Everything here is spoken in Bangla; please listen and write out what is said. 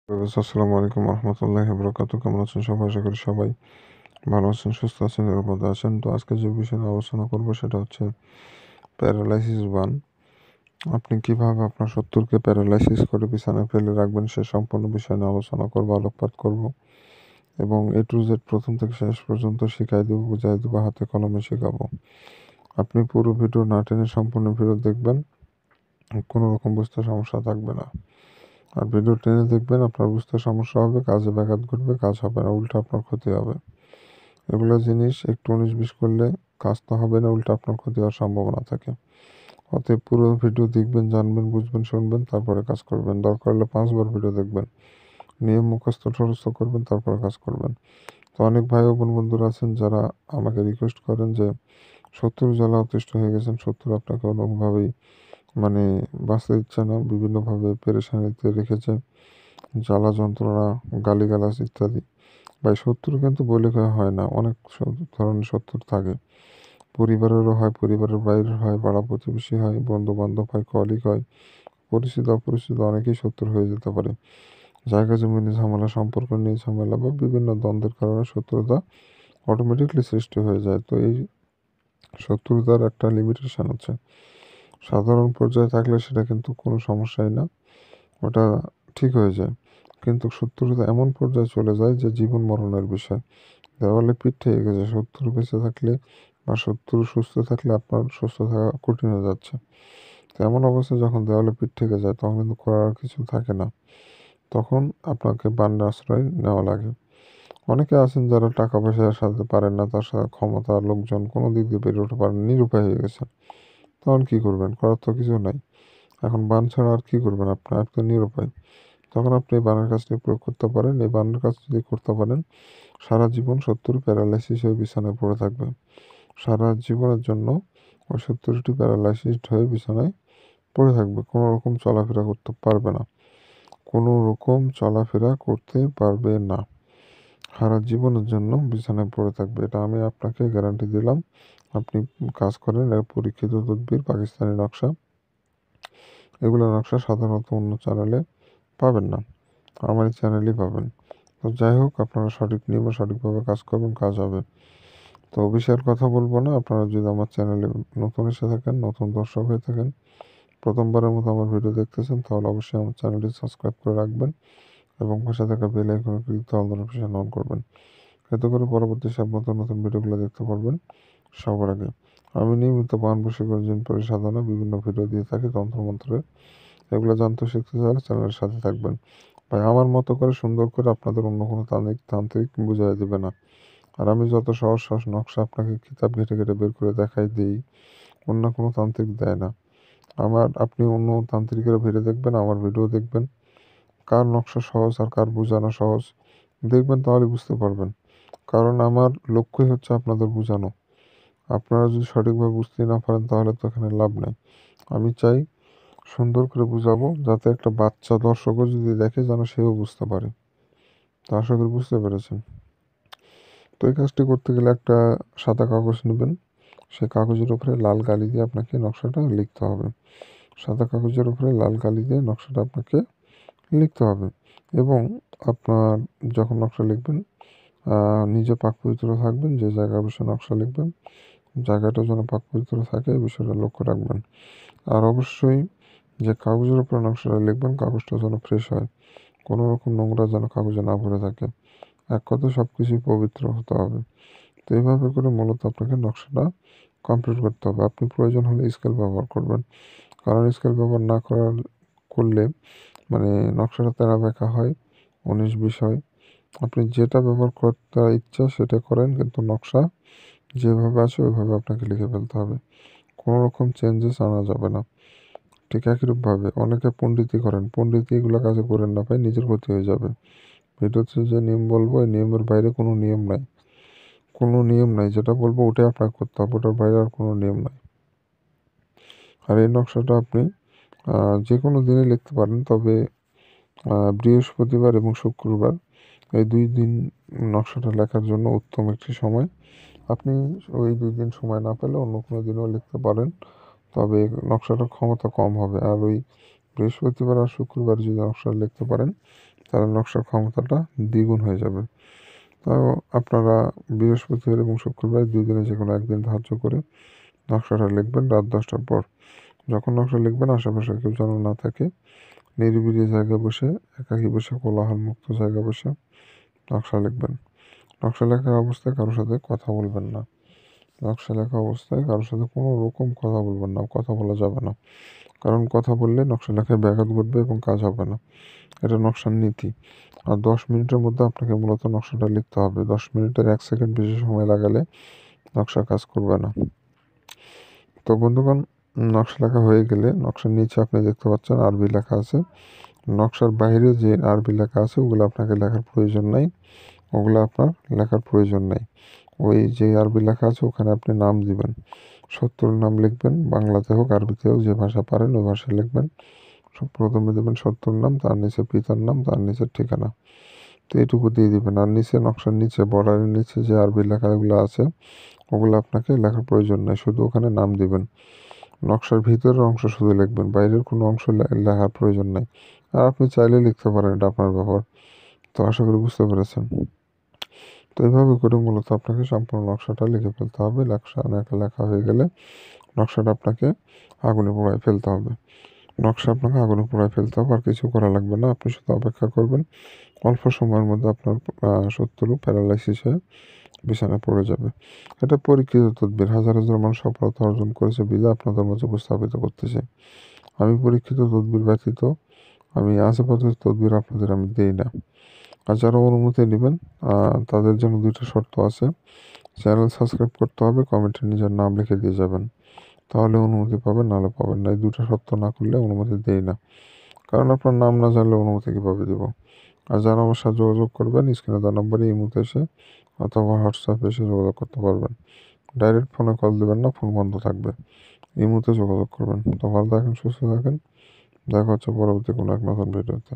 আসসালামু আলাইকুম রহমতুল্লাহি বরকাতুহু। কেমন আছেন সবাই? আশা করি সবাই ভালো আছেন, সুস্থ আছেন, নিরাপদে আছেন। তো আজকে যে বিষয় নিয়ে আলোচনা করবো সেটা হচ্ছে প্যারালাইসিস ওয়ান। আপনি কিভাবে আপনার শত্রুকে প্যারালাইসিস করে বিছানায় ফেলে রাখবেন সে সম্পূর্ণ বিষয় নিয়ে আলোচনা করবো, আলোকপাত করব এবং A to Z প্রথম থেকে শেষ পর্যন্ত শিখাই দেবো, বুঝাই দেবো, হাতে কলমে শেখাবো। আপনি পুরো ভিডিও না টেনে সম্পূর্ণ ভিডিও দেখবেন, কোনো রকম বুঝতে সমস্যা থাকবে না। আর ভিডিও টেনে দেখবেন, আপনার বুঝতে সমস্যা হবে, কাজে ব্যাঘাত ঘটবে, কাজ হবে না, উল্টো আপনার ক্ষতি হবে। এগুলো জিনিস একটু 19-20 করলে কাজ তো হবে না, উল্টো আপনার ক্ষতি হওয়ার সম্ভাবনা থাকে। অতএব পুরো ভিডিও দেখবেন, জানবেন, বুঝবেন, শুনবেন, তারপরে কাজ করবেন। দরকার হলে 5 বার ভিডিও দেখবেন, নিয়ম মুখস্থ ঠরস্থ করবেন, তারপরে কাজ করবেন। তো অনেক ভাই ও বোন বন্ধুরা আছেন যারা আমাকে রিকোয়েস্ট করেন যে শত্রুর জ্বালা অতিষ্ঠ হয়ে গেছেন, শত্রু আপনাকে কোনোভাবেই মানে বাঁচতে দিচ্ছে না, বিভিন্নভাবে পেরেশানিতে রেখেছে, জ্বালা যন্ত্রণা, গালিগালাজ ইত্যাদি। ভাই, শত্রু কিন্তু বলে কয়ে হয় না, অনেক ধরনের শত্রু থাকে। পরিবারেরও হয়, পরিবারের বাইরের হয়, পাড়া প্রতিবেশী হয়, বন্ধু বান্ধব হয়, কলিগ হয়, পরিচিত অপরিচিত অনেকেই শত্রু হয়ে যেতে পারে। জায়গা জমি নিয়ে ঝামেলা, সম্পর্ক নিয়ে ঝামেলা বা বিভিন্ন দ্বন্দ্বের কারণে শত্রুতা অটোমেটিকলি সৃষ্টি হয়ে যায়। তো এই শত্রুতার একটা লিমিটেশন আছে। সাধারণ পর্যায়ে থাকলে সেটা কিন্তু কোনো সমস্যাই না, ওটা ঠিক হয়ে যায়। কিন্তু শত্রুতা এমন পর্যায়ে চলে যায় যে জীবন মরণের বিষয়। দেওয়ালে পিঠ থেকে গেছে। শত্রু বেঁচে থাকলে বা শত্রু সুস্থ থাকলে আপনার সুস্থ থাকা কঠিন হয়ে যাচ্ছে। তো এমন অবস্থায় যখন দেওয়ালে পিঠ থেকে যায় তখন কিন্তু করার কিছু থাকে না। তখন আপনাকে বান্ডা আশ্রয় নেওয়া লাগে। অনেকে আছেন যারা টাকা পয়সা সাথে পারেন না, তার সাথে ক্ষমতা, লোকজন কোনো দিক দিয়ে পেরে উঠতে পারেন, নিরুপায় হয়ে গেছেন। তখন কি করবেন? করার তো কিছু নাই। এখন বান ছাড়া আর কি করবেন? আপনি তো নিরুপায়। তখন আপনি এই বানের কাজটি প্রয়োগ করতে পারেন। এই বানের কাজ যদি করতে পারেন, সারা জীবন শত্রু প্যারালাইসিস হয়ে বিছানায় পড়ে থাকবে। সারা জীবনের জন্য ওই শত্রুটি প্যারালাইসিস হয়ে বিছানায় পড়ে থাকবে, কোনো রকম চলাফেরা করতে পারবে না, কোনো রকম চলাফেরা করতে পারবে না, সারা জীবনের জন্য বিছানায় পড়ে থাকবে। এটা আমি আপনাকে গ্যারান্টি দিলাম। আপনি কাজ করেন, এর পরীক্ষিত তদবির, পাকিস্তানি নকশা। এগুলো নকশা সাধারণত অন্য চ্যানেলে পাবেন না, আমার এই চ্যানেলেই পাবেন। তো যাই হোক, আপনারা সঠিক নিয়মে সঠিকভাবে কাজ করবেন, কাজ হবে। তো বিশাল কথা বলবো না। আপনারা যদি আমার চ্যানেলে নতুন এসে থাকেন, নতুন দর্শক হয়ে থাকেন, প্রথমবারের মতো আমার ভিডিও দেখতেছেন, তাহলে অবশ্যই আমার চ্যানেলটি সাবস্ক্রাইব করে রাখবেন এবং পাশে থাকা বেল আইকনে ক্লিক করে অল নোটিফিকেশন অন করবেন। এতে করে পরবর্তী সব নতুন নতুন ভিডিওগুলো দেখতে পারবেন সবার আগে। আমি নিয়মিত বান বশীকরণ, জিন পরিসাধনা বিভিন্ন ভিডিও দিয়ে থাকি তন্ত্রমন্ত্রের। এগুলো জানতে শিখতে চাইলে চ্যানেলের সাথে থাকবেন। ভাই, আমার মতো করে সুন্দর করে আপনাদের অন্য কোনো তান্ত্রিক বুঝাই দেবে না। আর আমি যত সহজ সহজ নকশা আপনাকে কিতাব ঘেটে ঘেটে বের করে দেখাই দিই, অন্য কোনো তান্ত্রিক দেয় না। আপনি অন্য তান্ত্রিকের ভিডিও দেখবেন, আমার ভিডিও দেখবেন, কার নকশা সহজ আর কার বোঝানো সহজ দেখবেন, তাহলে বুঝতে পারবেন। কারণ আমার লক্ষ্যই হচ্ছে আপনাদের বোঝানো। আপনারা যদি সঠিকভাবে বুঝতে না পারেন তাহলে তো এখানে লাভ নেই। আমি চাই সুন্দর করে বুঝাবো, যাতে একটা বাচ্চা দর্শকও যদি দেখে যেন সেও বুঝতে পারে। তা আশা করি বুঝতে পেরেছেন। তো এই কাজটি করতে গেলে একটা সাদা কাগজ নেবেন। সেই কাগজের উপরে লাল কালি দিয়ে আপনাকে নকশাটা লিখতে হবে। সাদা কাগজের উপরে লাল কালি দিয়ে নকশাটা আপনাকে লিখতে হবে। এবং আপনার যখন নকশা লিখবেন, নিজে পাক পবিত্র থাকবেন। যে জায়গায় বসে নকশা লিখবেন জায়গাটা যেন পাক পবিত্র থাকে, এই বিষয়টা লক্ষ্য রাখবেন। আর অবশ্যই যে কাগজের উপরে নকশাটা লিখবেন কাগজটা যেন ফ্রেশ হয়, কোনো রকম নোংরা যেন কাগজে না ভরে থাকে। এক কথায় সব কিছুই পবিত্র হতে হবে। তো এইভাবে করে মূলত আপনাকে নকশাটা কমপ্লিট করতে হবে। আপনি প্রয়োজন হলে স্কেল ব্যবহার করবেন, কারণ স্কেল ব্যবহার না করলে মানে নকশাটা তেরা বেঁকা হয়, 19-20 হয়। আপনি যেটা ব্যবহার করতে ইচ্ছা সেটা করেন, কিন্তু নকশা যেভাবে আছে ওইভাবে আপনাকে লিখে ফেলতে হবে, কোনো রকম চেঞ্জেস আনা যাবে না। ঠিক একইরূপভাবে অনেকে পণ্ডিতি করেন, পণ্ডিতি এগুলো কাজে করেন না ভাই, নিজের ক্ষতি হয়ে যাবে। ভিডিওতে যে নিয়ম বলবো এই নিয়মের বাইরে কোনো নিয়ম নাই, কোনো নিয়ম নাই। যেটা বলবো ওটাই আপনাকে করতে হবে, ওটার বাইরে আর কোনো নিয়ম নাই। আর এই নকশাটা আপনি যে কোনো দিনে লিখতে পারেন, তবে বৃহস্পতিবার এবং শুক্রবার এই 2 দিন নকশাটা লেখার জন্য উত্তম একটি সময়। আপনি ওই 2 দিন সময় না পেলে অন্য কোনো দিনও লিখতে পারেন, তবে নকশাটার ক্ষমতা কম হবে। আর ওই বৃহস্পতিবার আর শুক্রবার যদি নকশা লিখতে পারেন তাহলে নকশার ক্ষমতাটা দ্বিগুণ হয়ে যাবে। তো আপনারা বৃহস্পতিবার এবং শুক্রবার 2 দিনে যেকোনো একদিন ধার্য করে নকশাটা লিখবেন রাত 10টার পর। যখন নকশা লিখবেন আশেপাশে কেউ যেন না থাকে, নিরিবিলি জায়গায় বসে, একাকী বসে, কোলাহলমুক্ত জায়গায় বসে নকশা লিখবেন। নকশা লেখা অবস্থায় কারোর সাথে কথা বলবেন না। নকশা লেখা অবস্থায় কারোর সাথে কোনো রকম কথা বলবেন না, কথা বলা যাবে না। কারণ কথা বললে নকশা লেখায় ব্যাঘাত ঘটবে এবং কাজ হবে না। এটা নকশার নীতি। আর 10 মিনিটের মধ্যে আপনাকে মূলত নকশাটা লিখতে হবে। 10 মিনিটের 1 সেকেন্ড বেশি সময় লাগালে নকশা কাজ করবে না। তো বন্ধুগণ, নকশা লেখা হয়ে গেলে নকশার নিচে আপনি দেখতে পাচ্ছেন আরবি লেখা আছে। নকশার বাইরে যে আরবি লেখা আছে ওগুলো আপনাকে লেখার প্রয়োজন নাই। ওগুলো আপনার লেখার প্রয়োজন নাই। ওই যে আরবি লেখা আছে ওখানে আপনি নাম দিবেন। শত্রুর নাম লিখবেন, বাংলাতে হোক আরবিতে হোক, যে ভাষা পারেন ওই ভাষায় লিখবেন। প্রথমে দেবেন শত্রুর নাম, তার নিচে পিতার নাম, তার নিচে ঠিকানা। তো এইটুকু দিয়ে দিবেন। আর নিচে নকশার নিচে বর্ডারের নিচে যে আরবি লেখাগুলো আছে ওগুলো আপনাকে লেখার প্রয়োজন নেই, শুধু ওখানে নাম দিবেন। নকশার ভিতরের অংশ শুধু লিখবেন, বাইরের কোনো অংশ লেখার প্রয়োজন নেই। আর আপনি চাইলে লিখতে পারেন, এটা আপনার ব্যাপার। তো আশা করি বুঝতে পেরেছেন। তো এইভাবে করে মূলত আপনাকে সম্পূর্ণ নকশাটা লিখে ফেলতে হবে। লেখা হয়ে গেলে নকশাটা আপনাকে আগুনে পোড়ায় ফেলতে হবে। নকশা আপনাকে আগুনে পোড়ায় ফেলতে হবে, আর কিছু করা লাগবে না। আপনি শুধু অপেক্ষা করবেন। অল্প সময়ের মধ্যে আপনার শত্রু প্যারালাইসিস হয়ে বিছানায় পড়ে যাবে। এটা পরীক্ষিত তদবির। হাজার হাজার মানুষ সফলতা অর্জন করেছে বিধায় আপনাদের মাঝে উপস্থাপিত করতেছে। আমি পরীক্ষিত তদবির ব্যতীত আমি আশেপাশের তদবির আপনাদের আমি দিই না। আর যারা অনুমতি নেবেন তাদের জন্য 2টা শর্ত আছে। চ্যানেল সাবস্ক্রাইব করতে হবে, কমেন্টে নিজের নাম লিখে দিয়ে যাবেন। তাহলে অনুমতি পাবেন, নাহলে পাবেন না। এই 2টা শর্ত না করলে অনুমতি দেই না। কারণ আপনার নাম না জানলে অনুমতি কীভাবে দেব। আর যারা আমার সাথে যোগাযোগ করবেন স্ক্রিনে দেওয়া নম্বরে ইমোতে এসে অথবা হোয়াটসঅ্যাপে এসে যোগাযোগ করতে পারবেন। ডাইরেক্ট ফোনে কল দেবেন না, ফোন বন্ধ থাকবে। ইমোতে যোগাযোগ করবেন। তো ভালো থাকেন, সুস্থ থাকেন। দেখা হচ্ছে পরবর্তী কোনো এক নতুন ভিডিওতে।